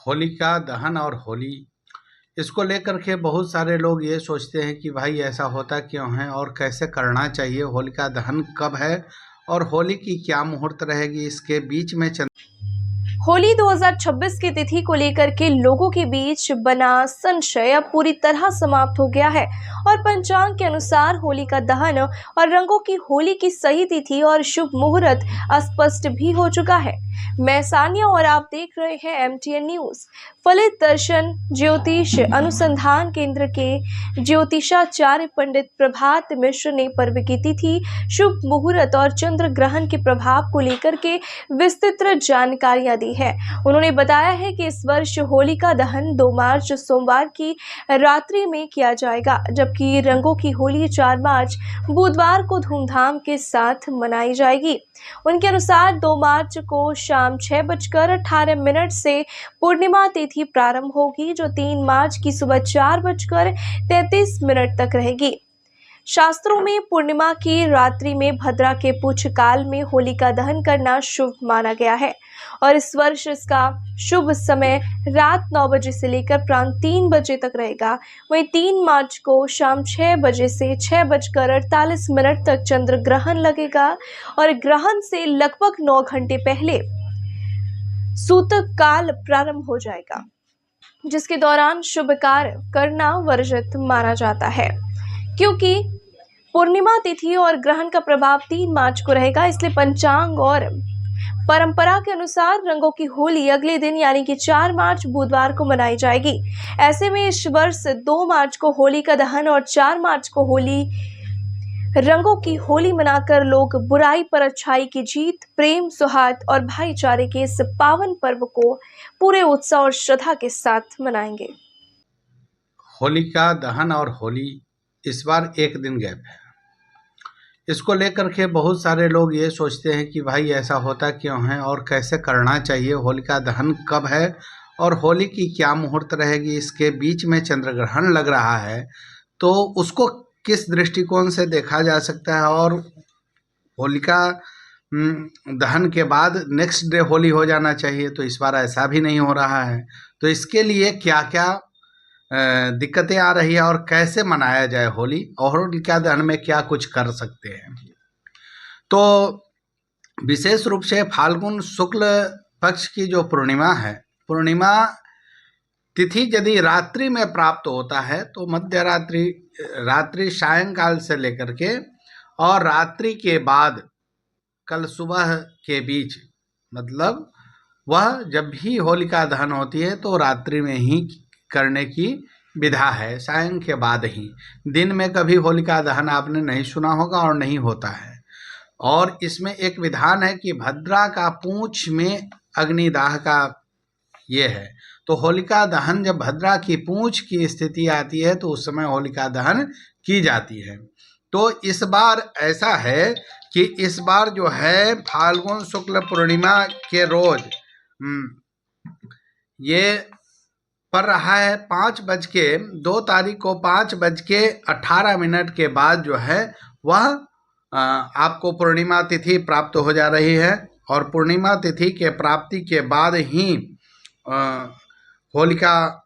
होलिका दहन और होली, इसको लेकर के बहुत सारे लोग ये सोचते हैं कि भाई ऐसा होता क्यों है और कैसे करना चाहिए, होलिका दहन कब है और होली की क्या मुहूर्त रहेगी, इसके बीच में होली 2026 की तिथि को लेकर के लोगों के बीच बना संशय अब पूरी तरह समाप्त हो गया है और पंचांग के अनुसार होली का दहन और रंगों की होली की सही तिथि और शुभ मुहूर्त स्पष्ट भी हो चुका है। मैं सानिया और आप देख रहे हैं MTN न्यूज। फलित दर्शन ज्योतिष अनुसंधान केंद्र के ज्योतिषाचार्य पंडित प्रभात मिश्र ने पर्व की तिथि, शुभ मुहूर्त और चंद्र ग्रहण के प्रभाव को लेकर के विस्तृत जानकारियां दी है। उन्होंने बताया है कि इस वर्ष होलिका दहन 2 मार्च सोमवार की रात्रि में किया जाएगा, जबकि रंगों की होली 4 मार्च बुधवार को धूमधाम के साथ मनाई जाएगी। उनके अनुसार 2 मार्च को शाम 6:18 से पूर्णिमा तिथि प्रारंभ होगी, जो 3 मार्च की सुबह 4:33 तक रहेगी। शास्त्रों में पूर्णिमा की रात्रि में भद्रा के पुछ काल में होलिका दहन करना शुभ माना गया है और इस वर्ष इसका शुभ समय रात 9 बजे से लेकर प्रांत 3 बजे तक रहेगा। वहीं 3 मार्च को शाम 6 बजे से 6:48 तक चंद्र ग्रहण लगेगा और ग्रहण से लगभग 9 घंटे पहले सूतक काल प्रारंभ हो जाएगा, जिसके दौरान शुभ कार्य करना वर्जित माना जाता है। क्योंकि पूर्णिमा तिथि और ग्रहण का प्रभाव 3 मार्च को रहेगा, इसलिए पंचांग और परंपरा के अनुसार रंगों की होली अगले दिन यानी कि 4 मार्च बुधवार को मनाई जाएगी। ऐसे में इस वर्ष 2 मार्च को होली का दहन और 4 मार्च को होली रंगों की होली मनाकर लोग बुराई पर अच्छाई की जीत, प्रेम, सौहार्द और भाईचारे के इस पावन पर्व को पूरे उत्साह और श्रद्धा के साथ मनाएंगे। होलिका दहन और होली इस बार एक दिन गैप है। इसको लेकर के बहुत सारे लोग ये सोचते हैं कि भाई ऐसा होता क्यों है और कैसे करना चाहिए, होलिका दहन कब है और होली की क्या मुहूर्त रहेगी, इसके बीच में चंद्र ग्रहण लग रहा है तो उसको किस दृष्टिकोण से देखा जा सकता है और होलिका दहन के बाद नेक्स्ट डे होली हो जाना चाहिए, तो इस बार ऐसा भी नहीं हो रहा है। तो इसके लिए क्या क्या दिक्कतें आ रही है और कैसे मनाया जाए होली और होलिका दहन में क्या कुछ कर सकते हैं। तो विशेष रूप से फाल्गुन शुक्ल पक्ष की जो पूर्णिमा है, पूर्णिमा तिथि यदि रात्रि में प्राप्त होता है तो मध्य रात्रि सायंकाल से लेकर के और रात्रि के बाद कल सुबह के बीच, मतलब वह जब भी होलिका दहन होती है तो रात्रि में ही करने की विधा है, सायं के बाद ही। दिन में कभी होलिका दहन आपने नहीं सुना होगा और नहीं होता है। और इसमें एक विधान है कि भद्रा का पूंछ में अग्निदाह का ये है, तो होलिका दहन जब भद्रा की पूंछ की स्थिति आती है तो उस समय होलिका दहन की जाती है। तो इस बार ऐसा है कि इस बार जो है फाल्गुन शुक्ल पूर्णिमा के रोज ये पड़ रहा है 2 तारीख को 5:18 के बाद जो है वह आपको पूर्णिमा तिथि प्राप्त हो जा रही है और पूर्णिमा तिथि के प्राप्ति के बाद ही होलिका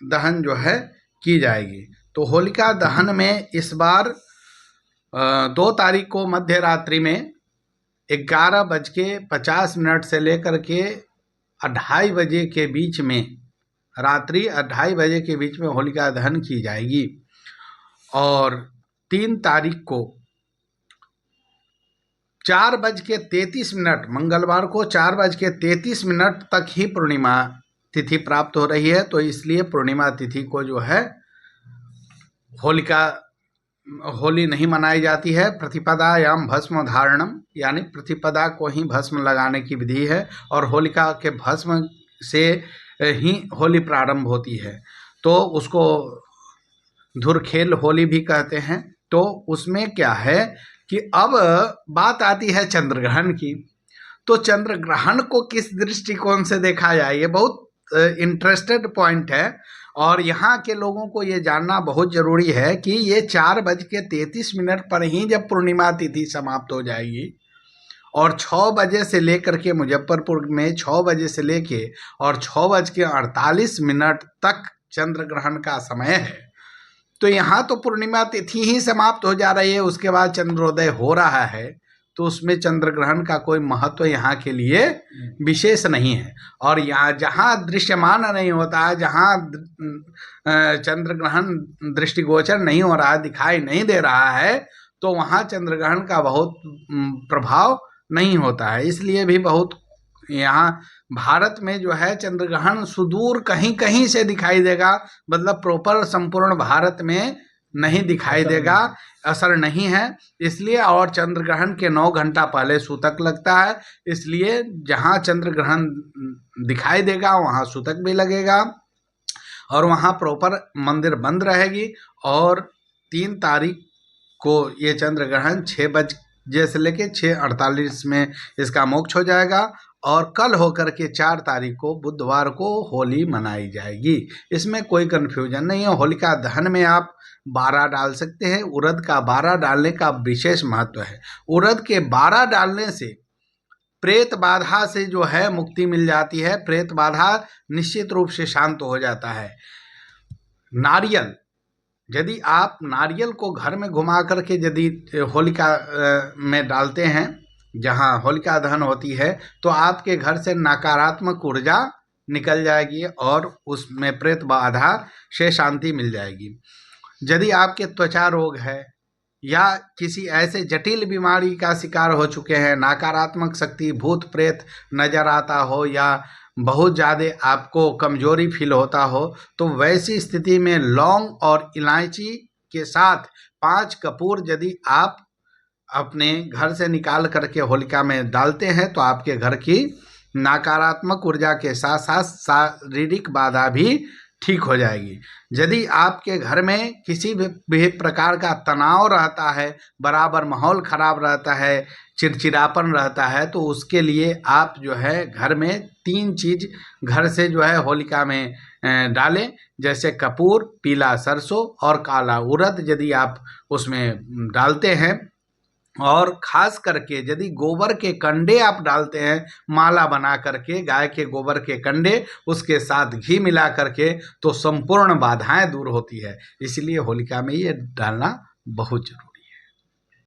दहन जो है की जाएगी। तो होलिका दहन में इस बार 2 तारीख को मध्य रात्रि में 11:50 से लेकर के 2:30 बजे के बीच में, रात्रि 2:30 बजे के बीच में होलिका दहन की जाएगी और 3 तारीख को 4:33 मंगलवार को 4:33 तक ही पूर्णिमा तिथि प्राप्त हो रही है। तो इसलिए पूर्णिमा तिथि को जो है होली नहीं मनाई जाती है। प्रतिपदायाम भस्म धारणम, यानी प्रतिपदा को ही भस्म लगाने की विधि है और होलिका के भस्म से ही होली प्रारंभ होती है, तो उसको धुरखेल होली भी कहते हैं। तो उसमें क्या है कि अब बात आती है चंद्र ग्रहण की। तो चंद्र ग्रहण को किस दृष्टिकोण से देखा जाए, ये बहुत इंटरेस्टेड पॉइंट है और यहाँ के लोगों को ये जानना बहुत ज़रूरी है कि ये 4:33 पर ही जब पूर्णिमा तिथि समाप्त हो जाएगी और 6 बजे से लेकर के मुजफ्फरपुर में 6 बजे से लेके और 6:48 तक चंद्र ग्रहण का समय है। तो यहाँ तो पूर्णिमा तिथि ही समाप्त हो जा रही है, उसके बाद चंद्रोदय हो रहा है, तो उसमें चंद्र ग्रहण का कोई महत्व यहाँ के लिए विशेष नहीं है। और यहाँ जहाँ दृश्यमान नहीं होता है, जहाँ चंद्र ग्रहण दृष्टिगोचर नहीं हो रहा है, दिखाई नहीं दे रहा है, तो वहाँ चंद्र ग्रहण का बहुत प्रभाव नहीं होता है। इसलिए भी बहुत यहाँ भारत में जो है चंद्र ग्रहण सुदूर कहीं कहीं से दिखाई देगा, मतलब प्रॉपर संपूर्ण भारत में नहीं दिखाई देगा, असर नहीं है। इसलिए और चंद्र ग्रहण के 9 घंटा पहले सूतक लगता है, इसलिए जहाँ चंद्र ग्रहण दिखाई देगा वहाँ सूतक भी लगेगा और वहाँ प्रॉपर मंदिर बंद रहेगी। और 3 तारीख को ये चंद्र ग्रहण 6 बजे से लेके 6:48 में इसका मोक्ष हो जाएगा और कल होकर के 4 तारीख को बुधवार को होली मनाई जाएगी। इसमें कोई कन्फ्यूजन नहीं है। होलिका दहन में आप 12 डाल सकते हैं। उड़द का 12 डालने का विशेष महत्व है। उड़द के 12 डालने से प्रेत बाधा से जो है मुक्ति मिल जाती है, प्रेत बाधा निश्चित रूप से शांत हो जाता है। नारियल, यदि आप नारियल को घर में घुमा करके यदि होलिका में डालते हैं, जहाँ होलिका दहन होती है, तो आपके घर से नकारात्मक ऊर्जा निकल जाएगी और उसमें प्रेत बाधा से शांति मिल जाएगी। यदि आपके त्वचा रोग है या किसी ऐसे जटिल बीमारी का शिकार हो चुके हैं, नकारात्मक शक्ति भूत प्रेत नजर आता हो या बहुत ज़्यादा आपको कमजोरी फील होता हो, तो वैसी स्थिति में लौंग और इलायची के साथ 5 कपूर यदि आप अपने घर से निकाल करके होलिका में डालते हैं, तो आपके घर की नकारात्मक ऊर्जा के साथ साथ शारीरिक बाधा भी ठीक हो जाएगी। यदि आपके घर में किसी भी प्रकार का तनाव रहता है, बराबर माहौल खराब रहता है, चिड़चिड़ापन रहता है, तो उसके लिए आप जो है घर में 3 चीज़ घर से जो है होलिका में डालें, जैसे कपूर, पीला सरसों और काला उड़द यदि आप उसमें डालते हैं। और ख़ास करके यदि गोबर के कंडे आप डालते हैं, माला बना करके गाय के गोबर के कंडे, उसके साथ घी मिला करके, तो संपूर्ण बाधाएं दूर होती है। इसलिए होलिका में ये डालना बहुत जरूरी है।